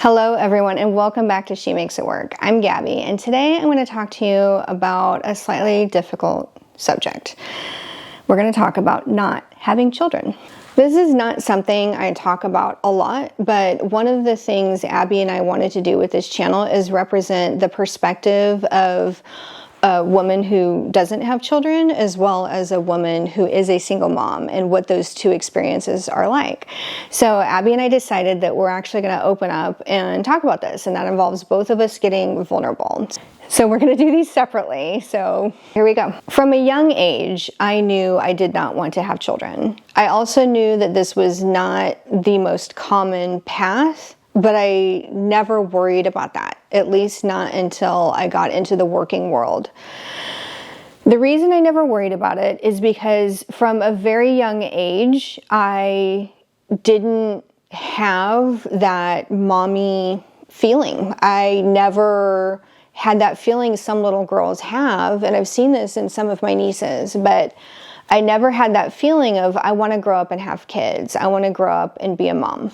Hello everyone and welcome back to She Makes It Work. I'm Gabby and today I'm going to talk to you about a slightly difficult subject. We're going to talk about not having children. This is not something I talk about a lot, but one of the things Abby and I wanted to do with this channel is represent the perspective of a woman who doesn't have children as well as a woman who is a single mom and what those two experiences are like. So Abby and I decided that we're actually going to open up and talk about this, and that involves both of us getting vulnerable. So we're going to do these separately. So here we go. From a young age, I knew I did not want to have children. I also knew that this was not the most common path, but I never worried about that, at least not until I got into the working world. The reason I never worried about it is because from a very young age, I didn't have that mommy feeling. I never had that feeling some little girls have, and I've seen this in some of my nieces, but I never had that feeling of I want to grow up and have kids. I want to grow up and be a mom.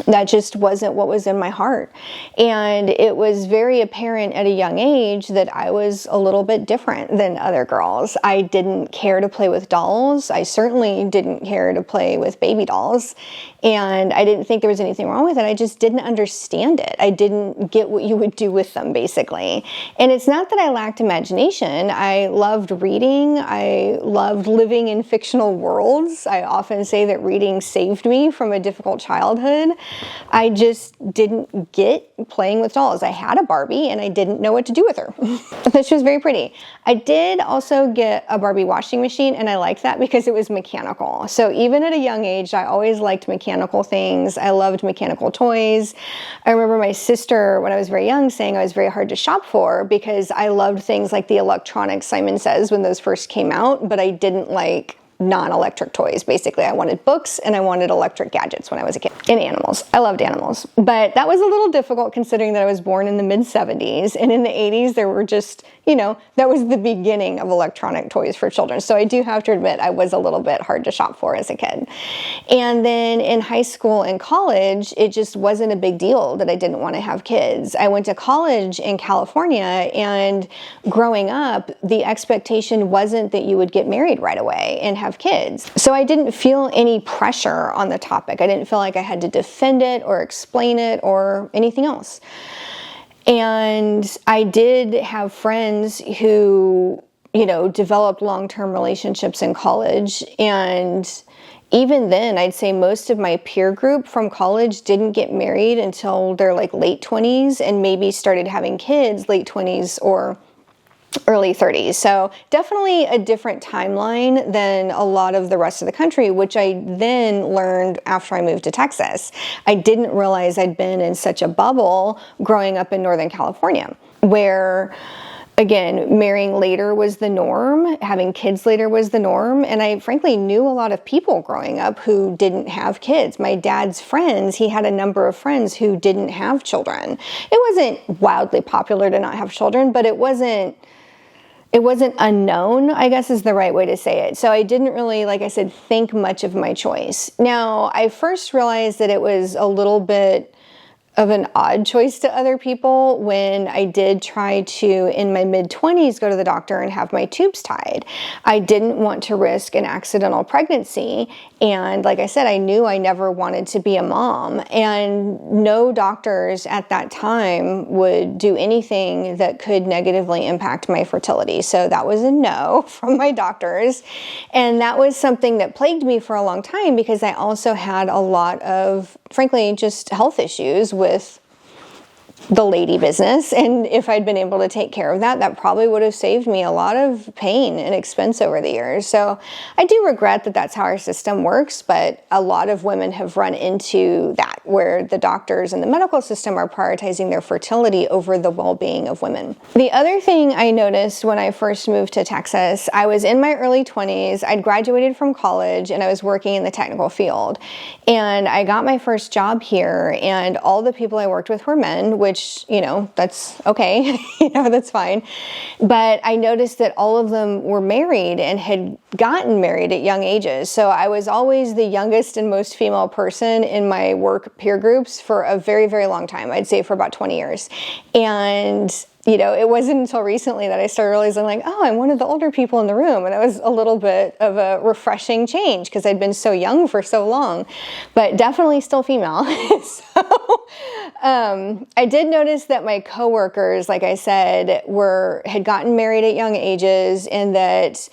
That just wasn't what was in my heart. And it was very apparent at a young age that I was a little bit different than other girls. I didn't care to play with dolls. I certainly didn't care to play with baby dolls. And I didn't think there was anything wrong with it. I just didn't understand it. I didn't get what you would do with them, basically. And it's not that I lacked imagination. I loved reading. I loved living in fictional worlds. I often say that reading saved me from a difficult childhood. I just didn't get playing with dolls. I had a Barbie and I didn't know what to do with her. But she was very pretty. I did also get a Barbie washing machine, and I liked that because it was mechanical. So even at a young age, I always liked mechanical things. I loved mechanical toys. I remember my sister, when I was very young, saying I was very hard to shop for because I loved things like the electronics, Simon Says, when those first came out, but I didn't like non-electric toys. Basically, I wanted books and I wanted electric gadgets when I was a kid. And animals. I loved animals. But that was a little difficult considering that I was born in the mid-70s, and in the 80s there were just, that was the beginning of electronic toys for children. So I do have to admit I was a little bit hard to shop for as a kid. And then in high school and college, it just wasn't a big deal that I didn't want to have kids. I went to college in California, and growing up, the expectation wasn't that you would get married right away and have kids. So I didn't feel any pressure on the topic. I didn't feel like I had to defend it or explain it or anything else. And I did have friends who, developed long-term relationships in college. And even then, I'd say most of my peer group from college didn't get married until their late 20s and maybe started having kids late 20s or early 30s. So definitely a different timeline than a lot of the rest of the country, which I then learned after I moved to Texas. I didn't realize I'd been in such a bubble growing up in Northern California, where again, marrying later was the norm, having kids later was the norm, and I frankly knew a lot of people growing up who didn't have kids. My dad's friends, he had a number of friends who didn't have children. It wasn't wildly popular to not have children, but it wasn't unknown, I guess is the right way to say it. So I didn't really, like I said, think much of my choice. Now, I first realized that it was a little bit of an odd choice to other people when I did try to, in my mid-20s, go to the doctor and have my tubes tied. I didn't want to risk an accidental pregnancy. And like I said, I knew I never wanted to be a mom. And no doctors at that time would do anything that could negatively impact my fertility. So that was a no from my doctors. And that was something that plagued me for a long time because I also had a lot of, frankly, just health issues with the lady business. And if I'd been able to take care of that, that probably would have saved me a lot of pain and expense over the years. So I do regret that that's how our system works, but a lot of women have run into that, where the doctors and the medical system are prioritizing their fertility over the well-being of women. The other thing I noticed when I first moved to Texas, I was in my early 20s, I'd graduated from college, and I was working in the technical field. And I got my first job here, and all the people I worked with were men, which, that's okay, that's fine. But I noticed that all of them were married and had gotten married at young ages. So I was always the youngest and most female person in my work peer groups for a very, very long time. I'd say for about 20 years. And it wasn't until recently that I started realizing like, oh, I'm one of the older people in the room. And it was a little bit of a refreshing change because I'd been so young for so long, but definitely still female. So I did notice that my coworkers, like I said, had gotten married at young ages, and that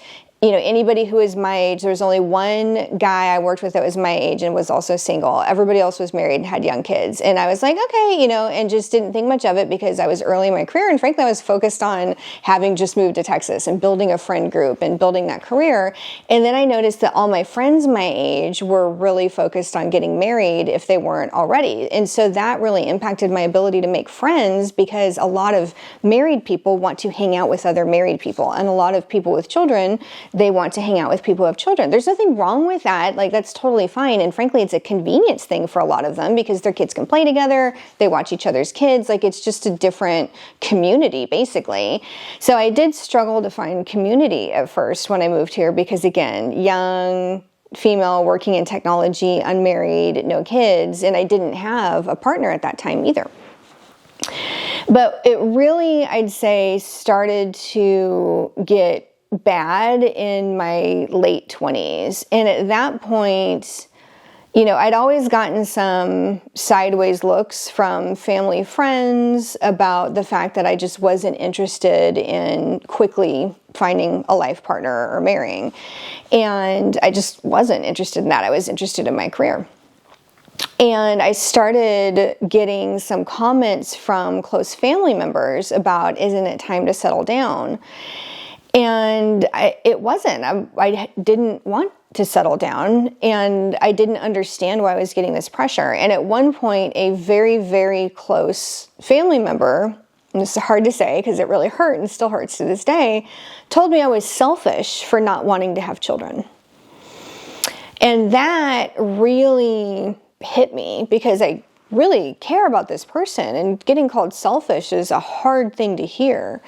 anybody who was my age, there was only one guy I worked with that was my age and was also single. Everybody else was married and had young kids. And I was like, okay, and just didn't think much of it because I was early in my career. And frankly, I was focused on having just moved to Texas and building a friend group and building that career. And then I noticed that all my friends my age were really focused on getting married if they weren't already. And so that really impacted my ability to make friends, because a lot of married people want to hang out with other married people. And a lot of people with children, they want to hang out with people who have children. There's nothing wrong with that. Like, that's totally fine. And frankly, it's a convenience thing for a lot of them because their kids can play together. They watch each other's kids. Like, it's just a different community, basically. So I did struggle to find community at first when I moved here because, again, young female working in technology, unmarried, no kids, and I didn't have a partner at that time either. But it really, I'd say, started to get bad in my late 20s. And at that point, I'd always gotten some sideways looks from family friends about the fact that I just wasn't interested in quickly finding a life partner or marrying. And I just wasn't interested in that. I was interested in my career. And I started getting some comments from close family members about, isn't it time to settle down? And it wasn't. I didn't want to settle down, and I didn't understand why I was getting this pressure. And at one point, a very, very close family member, and this is hard to say because it really hurt and still hurts to this day, told me I was selfish for not wanting to have children. And that really hit me because I really care about this person, and getting called selfish is a hard thing to hear.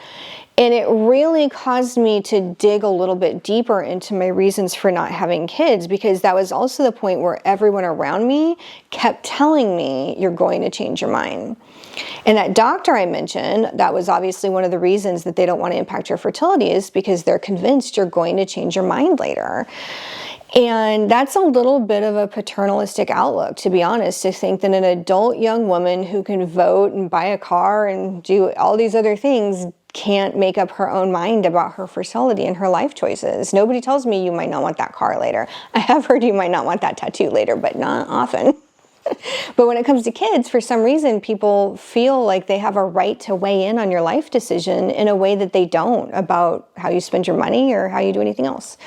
And it really caused me to dig a little bit deeper into my reasons for not having kids, because that was also the point where everyone around me kept telling me, you're going to change your mind. And that doctor I mentioned, that was obviously one of the reasons that they don't want to impact your fertility, is because they're convinced you're going to change your mind later. And that's a little bit of a paternalistic outlook, to be honest, to think that an adult young woman who can vote and buy a car and do all these other things can't make up her own mind about her fertility and her life choices. Nobody tells me you might not want that car later. I have heard you might not want that tattoo later, but not often. But when it comes to kids, for some reason, people feel like they have a right to weigh in on your life decision in a way that they don't about how you spend your money or how you do anything else.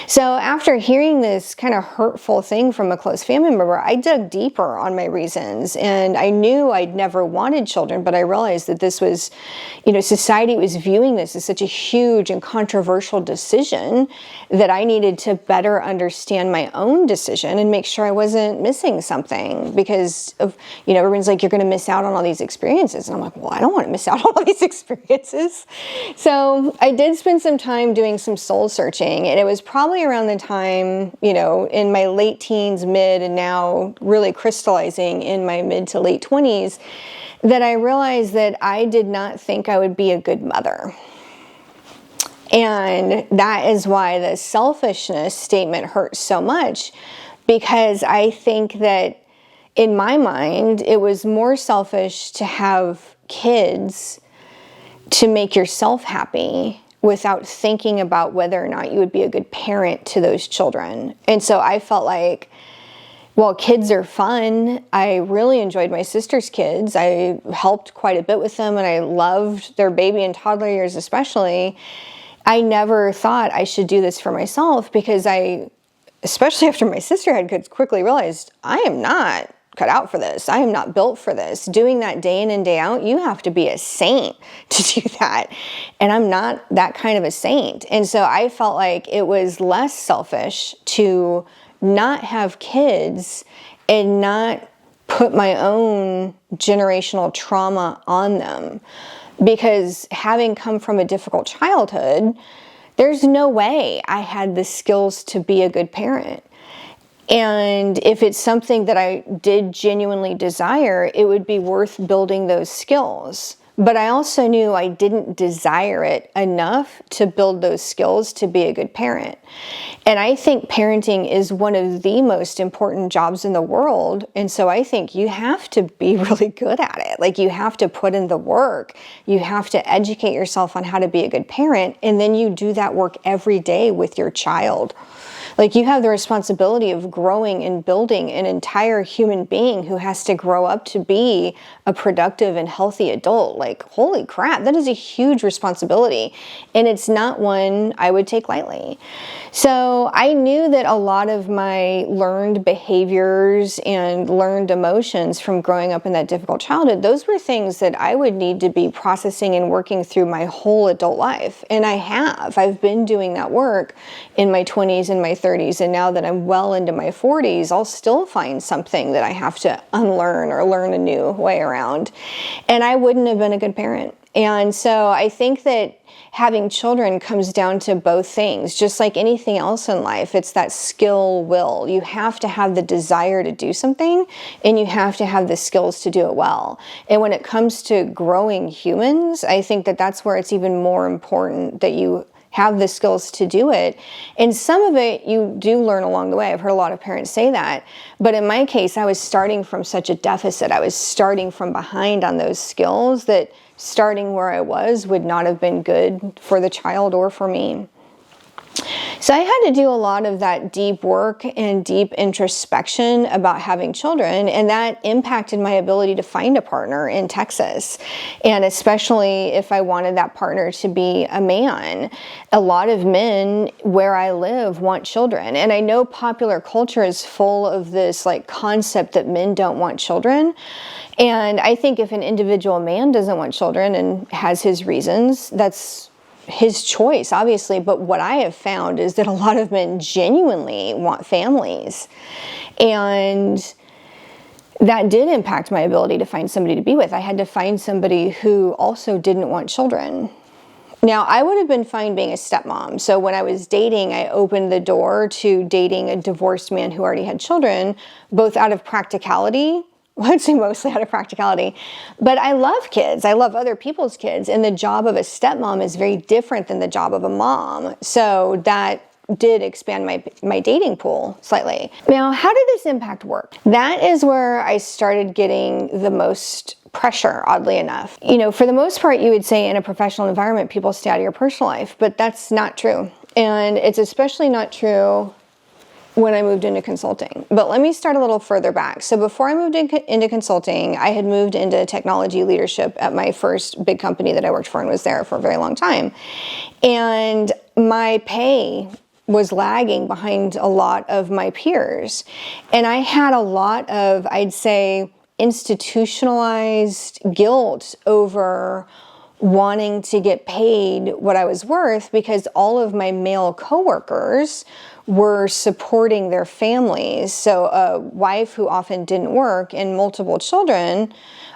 So after hearing this kind of hurtful thing from a close family member, I dug deeper on my reasons, and I knew I'd never wanted children, but I realized that this was, society was viewing this as such a huge and controversial decision that I needed to better understand my own decision and make sure I wasn't missing something. Because of, everyone's like, you're going to miss out on all these experiences. And I'm like, well, I don't want to miss out on all these experiences. So I did spend some time doing some soul searching. And it was probably around the time, in my late teens, mid, and now really crystallizing in my mid to late 20s, that I realized that I did not think I would be a good mother. And that is why the selfishness statement hurts so much, because I think that in my mind, it was more selfish to have kids to make yourself happy without thinking about whether or not you would be a good parent to those children. And so I felt like, well, kids are fun. I really enjoyed my sister's kids. I helped quite a bit with them, and I loved their baby and toddler years especially. I never thought I should do this for myself, because especially after my sister had kids, quickly realized I am not cut out for this. I am not built for this. Doing that day in and day out, you have to be a saint to do that. And I'm not that kind of a saint. And so I felt like it was less selfish to not have kids and not put my own generational trauma on them. Because having come from a difficult childhood, there's no way I had the skills to be a good parent. And if it's something that I did genuinely desire, it would be worth building those skills. But I also knew I didn't desire it enough to build those skills to be a good parent. And I think parenting is one of the most important jobs in the world. And so I think you have to be really good at it. Like, you have to put in the work. You have to educate yourself on how to be a good parent. And then you do that work every day with your child. Like, you have the responsibility of growing and building an entire human being who has to grow up to be a productive and healthy adult. Like, holy crap, that is a huge responsibility. And it's not one I would take lightly. So I knew that a lot of my learned behaviors and learned emotions from growing up in that difficult childhood, those were things that I would need to be processing and working through my whole adult life. And I have. I've been doing that work in my 20s and my 30s. And now that I'm well into my 40s, I'll still find something that I have to unlearn or learn a new way around. And I wouldn't have been a good parent. And so I think that having children comes down to both things. Just like anything else in life, it's that skill will. You have to have the desire to do something, and you have to have the skills to do it well. And when it comes to growing humans, I think that that's where it's even more important that you have the skills to do it. And some of it you do learn along the way. I've heard a lot of parents say that. But in my case, I was starting from such a deficit. I was starting from behind on those skills that starting where I was would not have been good for the child or for me. So I had to do a lot of that deep work and deep introspection about having children, and that impacted my ability to find a partner in Texas. And especially if I wanted that partner to be a man. A lot of men where I live want children. And I know popular culture is full of this like concept that men don't want children. And I think if an individual man doesn't want children and has his reasons, that's his choice, obviously. But what I have found is that a lot of men genuinely want families. And that did impact my ability to find somebody to be with. I had to find somebody who also didn't want children. Now, I would have been fine being a stepmom. So when I was dating, I opened the door to dating a divorced man who already had children, both out of practicality. Well, I'd say mostly out of practicality. But I love kids. I love other people's kids. And the job of a stepmom is very different than the job of a mom. So that did expand my dating pool slightly. Now, how did this impact work? That is where I started getting the most pressure, oddly enough. You know, for the most part, you would say in a professional environment, people stay out of your personal life, but that's not true. And it's especially not true when I moved into consulting. But let me start a little further back. So before I moved into consulting, I had moved into technology leadership at my first big company that I worked for and was there for a very long time. And my pay was lagging behind a lot of my peers. And I had a lot of, I'd say, institutionalized guilt over wanting to get paid what I was worth because all of my male coworkers were supporting their families. So a wife who often didn't work and multiple children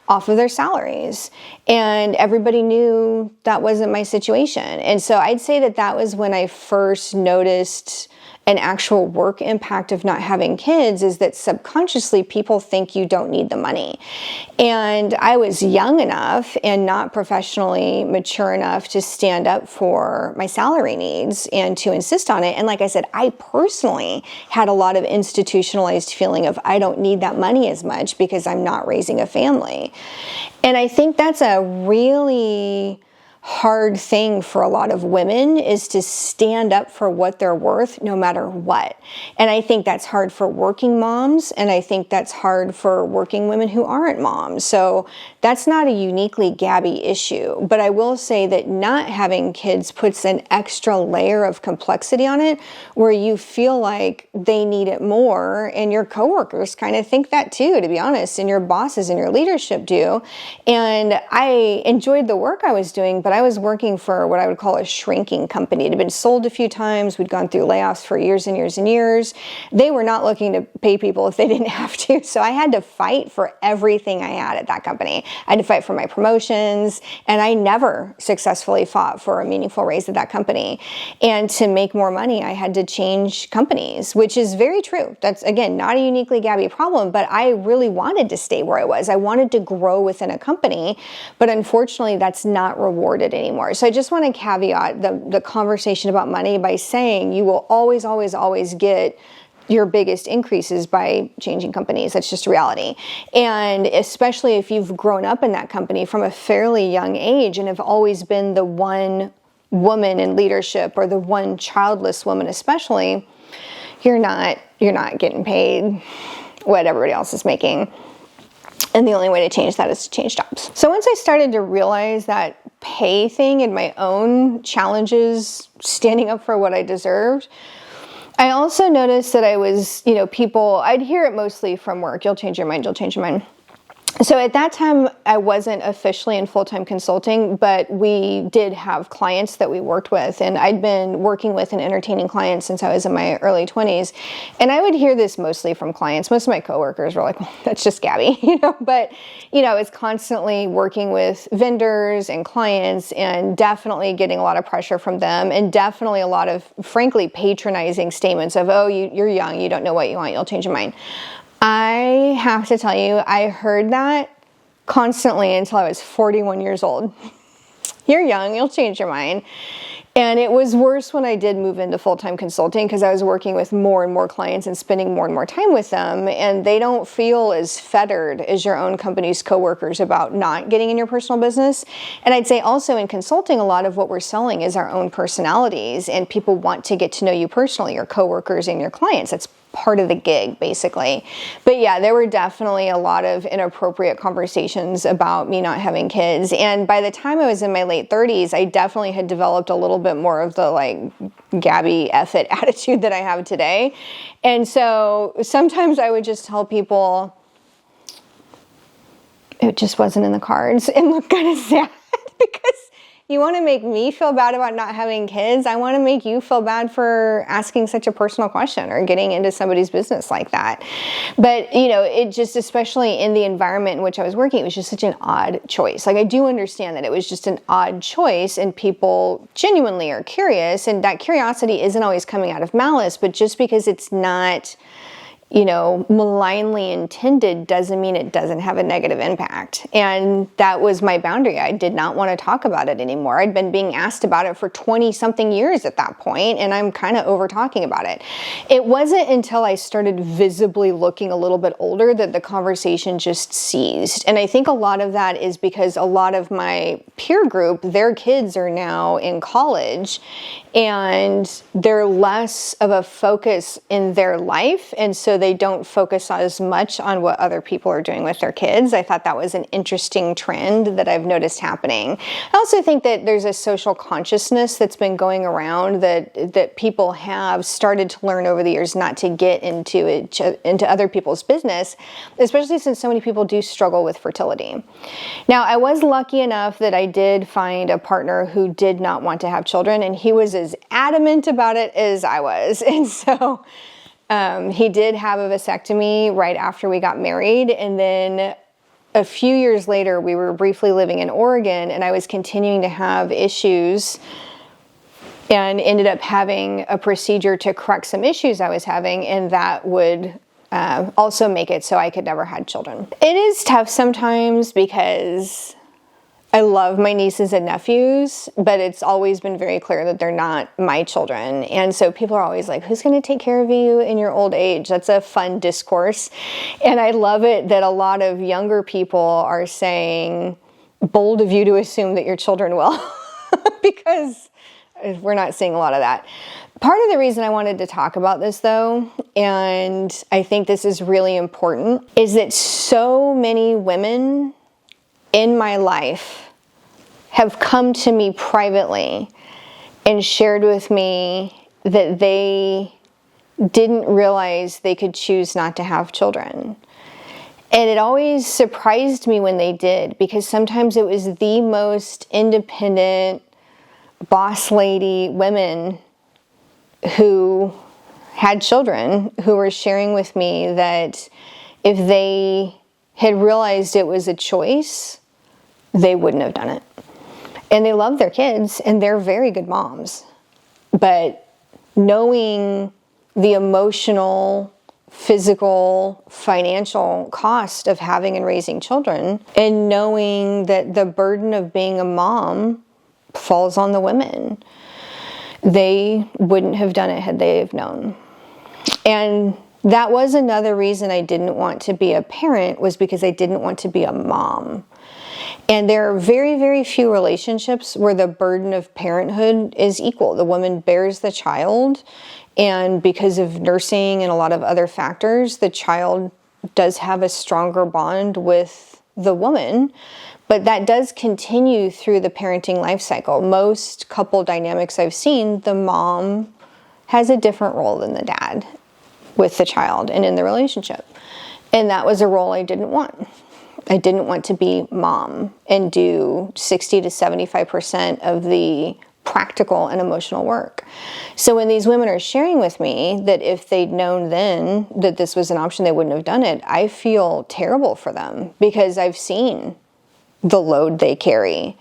off of their salaries. And everybody knew that wasn't my situation. And so I'd say that that was when I first noticed an actual work impact of not having kids, is that subconsciously people think you don't need the money. And I was young enough and not professionally mature enough to stand up for my salary needs and to insist on it. And like I said, I personally had a lot of institutionalized feeling of I don't need that money as much because I'm not raising a family. And I think that's a really hard thing for a lot of women, is to stand up for what they're worth no matter what. And I think that's hard for working moms, and I think that's hard for working women who aren't moms. So that's not a uniquely Gabby issue. But I will say that not having kids puts an extra layer of complexity on it where you feel like they need it more, and your coworkers kind of think that too, to be honest, and your bosses and your leadership do. And I enjoyed the work I was doing, but I was working for what I would call a shrinking company. It had been sold a few times. We'd gone through layoffs for years and years and years. They were not looking to pay people if they didn't have to. So I had to fight for everything I had at that company. I had to fight for my promotions, and I never successfully fought for a meaningful raise at that company. And to make more money, I had to change companies, which is very true. That's, again, not a uniquely Gabby problem, but I really wanted to stay where I was. I wanted to grow within a company, but unfortunately, that's not rewarded anymore. So I just want to caveat the conversation about money by saying you will always, always, always get your biggest increases by changing companies. That's just reality. And especially if you've grown up in that company from a fairly young age and have always been the one woman in leadership or the one childless woman especially, you're not getting paid what everybody else is making. And the only way to change that is to change jobs. So once I started to realize that pay thing and my own challenges standing up for what I deserved, I also noticed that I was, people, I'd hear it mostly from work. You'll change your mind, you'll change your mind. So at that time, I wasn't officially in full-time consulting, but we did have clients that we worked with. And I'd been working with and entertaining clients since I was in my early 20s. And I would hear this mostly from clients. Most of my coworkers were like, well, that's just Gabby, But, it's constantly working with vendors and clients and definitely getting a lot of pressure from them and definitely a lot of, frankly, patronizing statements of, oh, you're young, you don't know what you want, you'll change your mind. I have to tell you, I heard that constantly until I was 41 years old. You're young, you'll change your mind. And it was worse when I did move into full-time consulting because I was working with more and more clients and spending more and more time with them. And they don't feel as fettered as your own company's coworkers about not getting in your personal business. And I'd say also in consulting, a lot of what we're selling is our own personalities, and people want to get to know you personally, your coworkers and your clients. That's part of the gig, basically. But yeah, there were definitely a lot of inappropriate conversations about me not having kids. And by the time I was in my late 30s, I definitely had developed a little bit more of the Gabby F it attitude that I have today. And so sometimes I would just tell people it just wasn't in the cards and look kind of sad because you want to make me feel bad about not having kids. I want to make you feel bad for asking such a personal question or getting into somebody's business like that. But, it just, especially in the environment in which I was working, it was just such an odd choice. I do understand that it was just an odd choice and people genuinely are curious, and that curiosity isn't always coming out of malice, but just because it's not malignly intended doesn't mean it doesn't have a negative impact. And that was my boundary. I did not want to talk about it anymore. I'd been being asked about it for 20 something years at that point, and I'm kind of over talking about it. It wasn't until I started visibly looking a little bit older that the conversation just ceased. And I think a lot of that is because a lot of my peer group, their kids are now in college and they're less of a focus in their life. And so they don't focus as much on what other people are doing with their kids. I thought that was an interesting trend that I've noticed happening. I also think that there's a social consciousness that's been going around that people have started to learn over the years not to get into other people's business, especially since so many people do struggle with fertility. Now, I was lucky enough that I did find a partner who did not want to have children, and he was as adamant about it as I was. And so he did have a vasectomy right after we got married. And then a few years later, we were briefly living in Oregon, and I was continuing to have issues and ended up having a procedure to correct some issues I was having, and that would also make it so I could never have children. It is tough sometimes because I love my nieces and nephews, but it's always been very clear that they're not my children. And so people are always like, who's going to take care of you in your old age? That's a fun discourse. And I love it that a lot of younger people are saying, bold of you to assume that your children will, because we're not seeing a lot of that. Part of the reason I wanted to talk about this, though, and I think this is really important, is that so many women in my life have come to me privately and shared with me that they didn't realize they could choose not to have children. And it always surprised me when they did, because sometimes it was the most independent, boss lady women who had children who were sharing with me that if they had realized it was a choice, they wouldn't have done it. And they love their kids, and they're very good moms. But knowing the emotional, physical, financial cost of having and raising children, and knowing that the burden of being a mom falls on the women, they wouldn't have done it had they have known. And that was another reason I didn't want to be a parent, was because I didn't want to be a mom. And there are very, very few relationships where the burden of parenthood is equal. The woman bears the child, and because of nursing and a lot of other factors, the child does have a stronger bond with the woman, but that does continue through the parenting life cycle. Most couple dynamics I've seen, the mom has a different role than the dad with the child and in the relationship. And that was a role I didn't want. I didn't want to be mom and do 60 to 75% of the practical and emotional work. So when these women are sharing with me that if they'd known then that this was an option, they wouldn't have done it, I feel terrible for them, because I've seen the load they carry.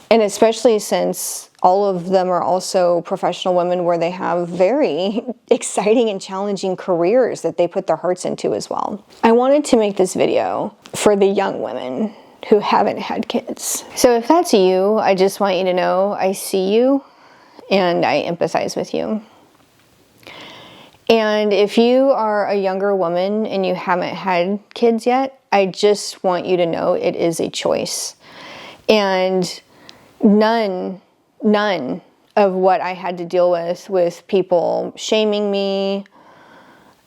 And especially since all of them are also professional women where they have very exciting and challenging careers that they put their hearts into as well. I wanted to make this video for the young women who haven't had kids. So if that's you, I just want you to know I see you and I empathize with you. And if you are a younger woman and you haven't had kids yet, I just want you to know it is a choice. And none of what I had to deal with people shaming me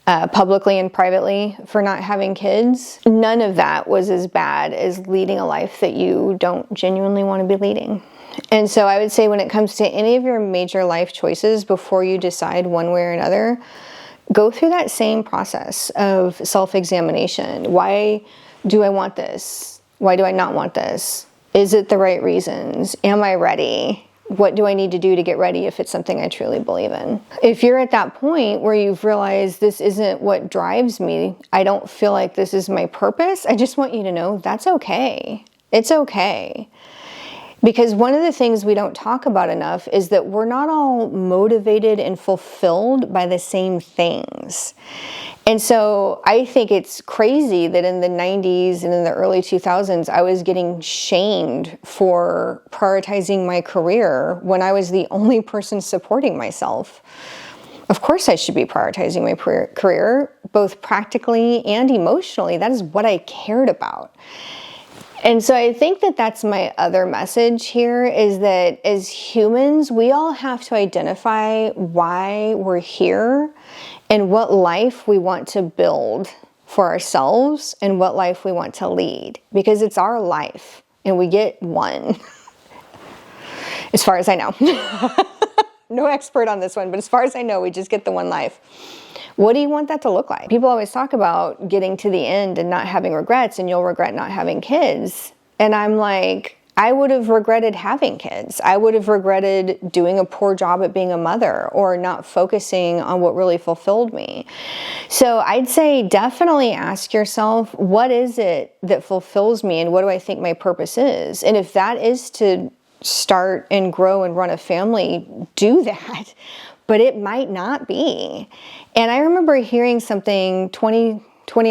publicly and privately for not having kids, none of that was as bad as leading a life that you don't genuinely want to be leading. And so I would say when it comes to any of your major life choices, before you decide one way or another, go through that same process of self-examination. Why do I want this? Why do I not want this? Is it the right reasons? Am I ready? What do I need to do to get ready if it's something I truly believe in? If you're at that point where you've realized this isn't what drives me, I don't feel like this is my purpose, I just want you to know that's okay. It's okay. Because one of the things we don't talk about enough is that we're not all motivated and fulfilled by the same things. And so I think it's crazy that in the 90s and in the early 2000s, I was getting shamed for prioritizing my career when I was the only person supporting myself. Of course I should be prioritizing my career, both practically and emotionally. That is what I cared about. And so I think that that's my other message here, is that as humans, we all have to identify why we're here and what life we want to build for ourselves and what life we want to lead, because it's our life and we get one, as far as I know. No expert on this one, but as far as I know, we just get the one life. What do you want that to look like? People always talk about getting to the end and not having regrets, and you'll regret not having kids. And I'm like, I would have regretted having kids. I would have regretted doing a poor job at being a mother or not focusing on what really fulfilled me. So I'd say definitely ask yourself, what is it that fulfills me and what do I think my purpose is? And if that is to start and grow and run a family, do that. But it might not be. And I remember hearing something 20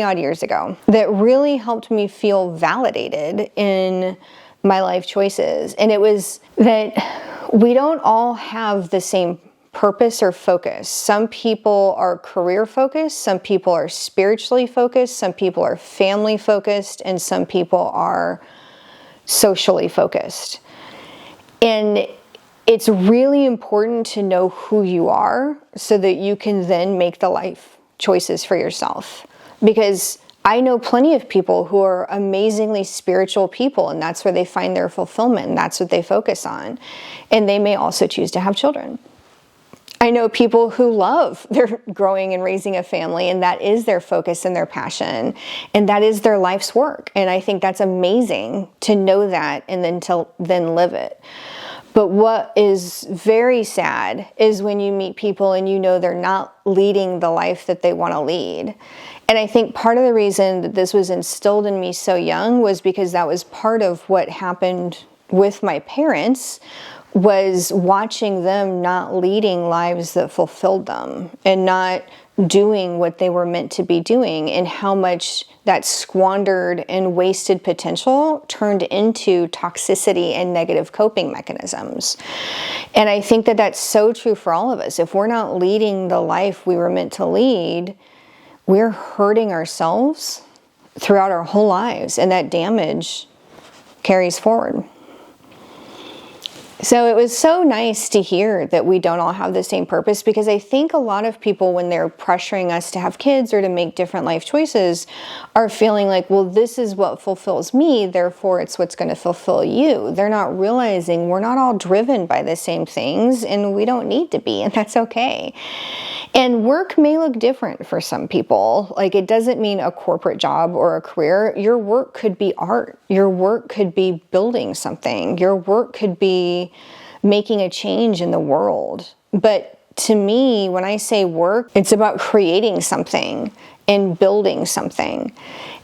odd years ago that really helped me feel validated in my life choices. And it was that we don't all have the same purpose or focus. Some people are career focused, some people are spiritually focused, some people are family focused, and some people are socially focused. And it's really important to know who you are so that you can then make the life choices for yourself. Because I know plenty of people who are amazingly spiritual people, and that's where they find their fulfillment, and that's what they focus on. And they may also choose to have children. I know people who love their growing and raising a family, and that is their focus and their passion, and that is their life's work. And I think that's amazing to know that and then live it. But what is very sad is when you meet people and you know they're not leading the life that they want to lead. And I think part of the reason that this was instilled in me so young was because that was part of what happened with my parents, was watching them not leading lives that fulfilled them and not doing what they were meant to be doing, and how much that squandered and wasted potential turned into toxicity and negative coping mechanisms. And I think that that's so true for all of us. If we're not leading the life we were meant to lead, we're hurting ourselves throughout our whole lives, and that damage carries forward. So it was so nice to hear that we don't all have the same purpose, because I think a lot of people, when they're pressuring us to have kids or to make different life choices, are feeling like, well, this is what fulfills me, therefore it's what's going to fulfill you. They're not realizing we're not all driven by the same things, and we don't need to be, and that's okay. And work may look different for some people. Like, it doesn't mean a corporate job or a career. Your work could be art. Your work could be building something. Your work could be making a change in the world. But to me, when I say work, it's about creating something and building something.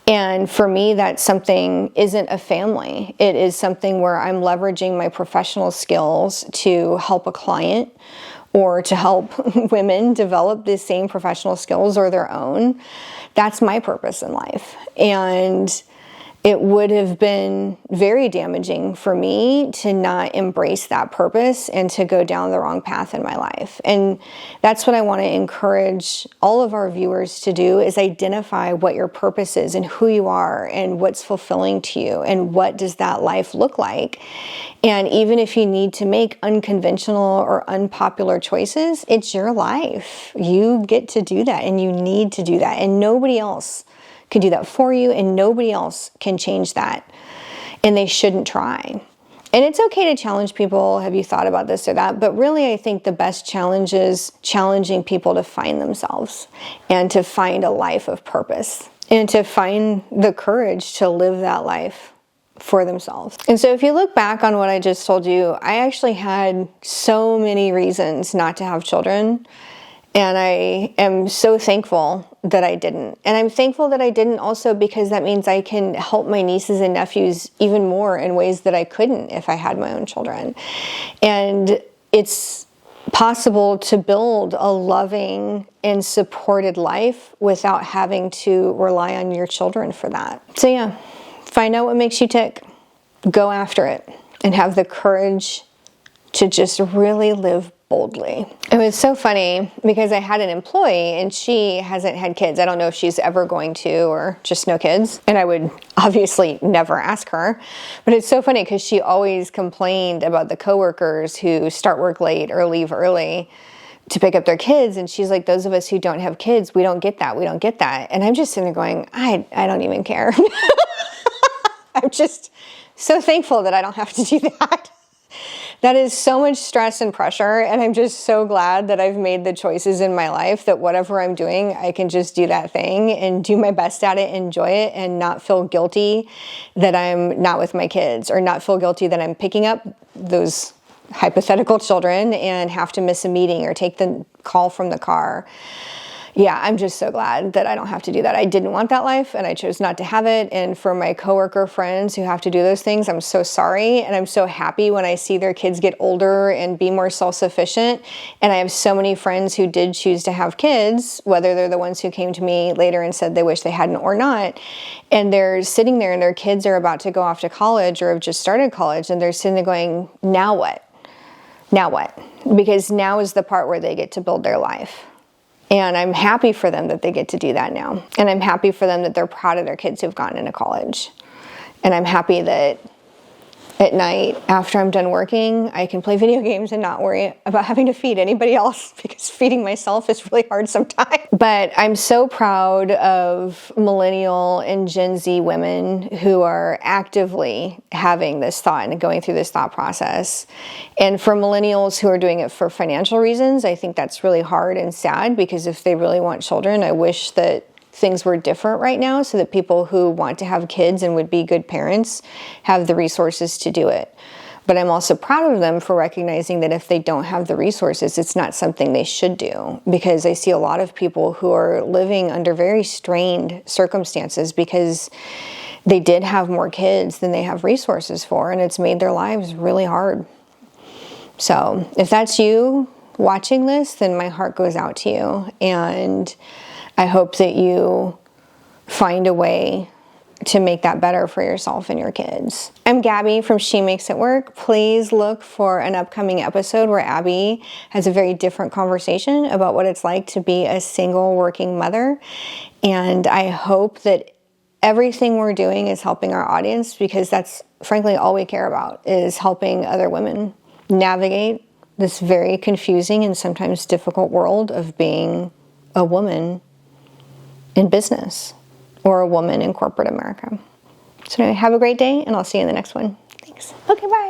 And for me, that something isn't a family. It is something where I'm leveraging my professional skills to help a client, or to help women develop the same professional skills or their own. That's my purpose in life. And it would have been very damaging for me to not embrace that purpose and to go down the wrong path in my life. And that's what I want to encourage all of our viewers to do, is identify what your purpose is and who you are and what's fulfilling to you and what does that life look like. And even if you need to make unconventional or unpopular choices, it's your life. You get to do that, and you need to do that. And nobody else can do that for you, and nobody else can change that. And they shouldn't try. And it's okay to challenge people. Have you thought about this or that? But really, I think the best challenge is challenging people to find themselves and to find a life of purpose and to find the courage to live that life for themselves. And so if you look back on what I just told you, I actually had so many reasons not to have children. And I am so thankful that I didn't. And I'm thankful that I didn't also because that means I can help my nieces and nephews even more in ways that I couldn't if I had my own children. And it's possible to build a loving and supported life without having to rely on your children for that. So yeah, find out what makes you tick. Go after it and have the courage to just really live boldly. It was so funny because I had an employee and she hasn't had kids. I don't know if she's ever going to, or just no kids. And I would obviously never ask her. But it's so funny because she always complained about the coworkers who start work late or leave early to pick up their kids. And she's like, those of us who don't have kids, we don't get that. We don't get that. And I'm just sitting there going, I don't even care. I'm just so thankful that I don't have to do that. That is so much stress and pressure, and I'm just so glad that I've made the choices in my life that whatever I'm doing, I can just do that thing and do my best at it, enjoy it, and not feel guilty that I'm not with my kids, or not feel guilty that I'm picking up those hypothetical children and have to miss a meeting or take the call from the car. Yeah, I'm just so glad that I don't have to do that. I didn't want that life and I chose not to have it. And for my coworker friends who have to do those things, I'm so sorry. And I'm so happy when I see their kids get older and be more self-sufficient. And I have so many friends who did choose to have kids, whether they're the ones who came to me later and said they wish they hadn't or not. And they're sitting there and their kids are about to go off to college or have just started college. And they're sitting there going, now what? Now what? Because now is the part where they get to build their life. And I'm happy for them that they get to do that now. And I'm happy for them that they're proud of their kids who've gotten into college. And I'm happy that at night after I'm done working, I can play video games and not worry about having to feed anybody else, because feeding myself is really hard sometimes. But I'm so proud of millennial and Gen Z women who are actively having this thought and going through this thought process. And for millennials who are doing it for financial reasons, I think that's really hard and sad, because if they really want children, I wish that things were different right now, so that people who want to have kids and would be good parents have the resources to do it. But I'm also proud of them for recognizing that if they don't have the resources, it's not something they should do, because I see a lot of people who are living under very strained circumstances because they did have more kids than they have resources for, and it's made their lives really hard. So if that's you watching this, then my heart goes out to you, and I hope that you find a way to make that better for yourself and your kids. I'm Gabby from She Makes It Work. Please look for an upcoming episode where Abby has a very different conversation about what it's like to be a single working mother. And I hope that everything we're doing is helping our audience, because that's frankly all we care about, is helping other women navigate this very confusing and sometimes difficult world of being a woman in business or a woman in corporate America. So anyway, have a great day, and I'll see you in the next one. Thanks. Okay, bye.